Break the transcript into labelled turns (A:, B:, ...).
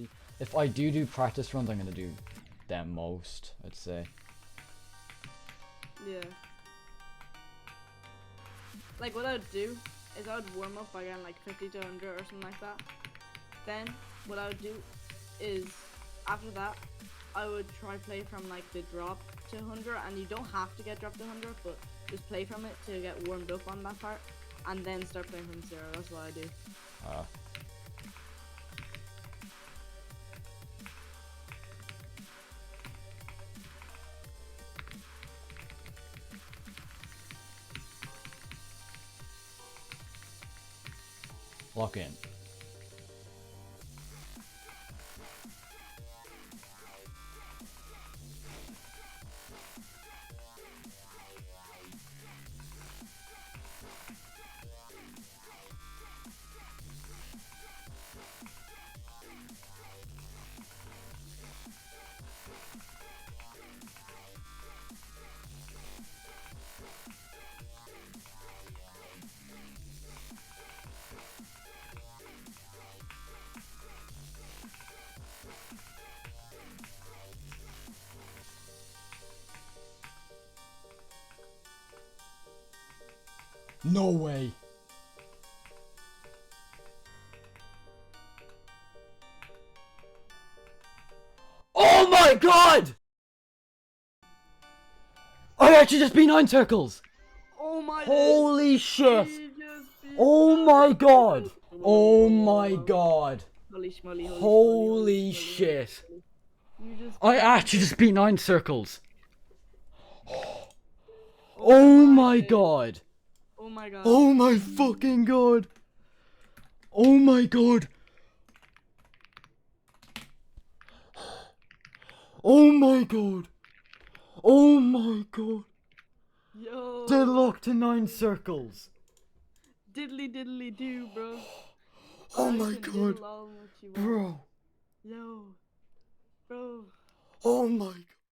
A: 50. If I do practice runs, I'm gonna do them most, I'd say.
B: Yeah. Like what I would do is I would warm up by getting like 50 to 100 or something like that. Then what I would do is after that I would try play from like the drop to 100, and you don't have to get dropped to 100, but just play from it to get warmed up on that part, and then start playing from 0. That's what I do.
A: Lock in. No way! Oh my god! I actually just beat 9 circles!
B: Oh my
A: Holy shit! Oh my god! Oh my god! Holy shit! I actually just beat 9 circles! Oh my god!
B: Oh my god.
A: Oh my fucking god! Oh my god! Oh my god! Oh my god!
B: Yo.
A: Deadlocked to 9 circles!
B: Diddly do, bro.
A: Oh my god! Bro!
B: Yo. Bro.
A: Oh my god!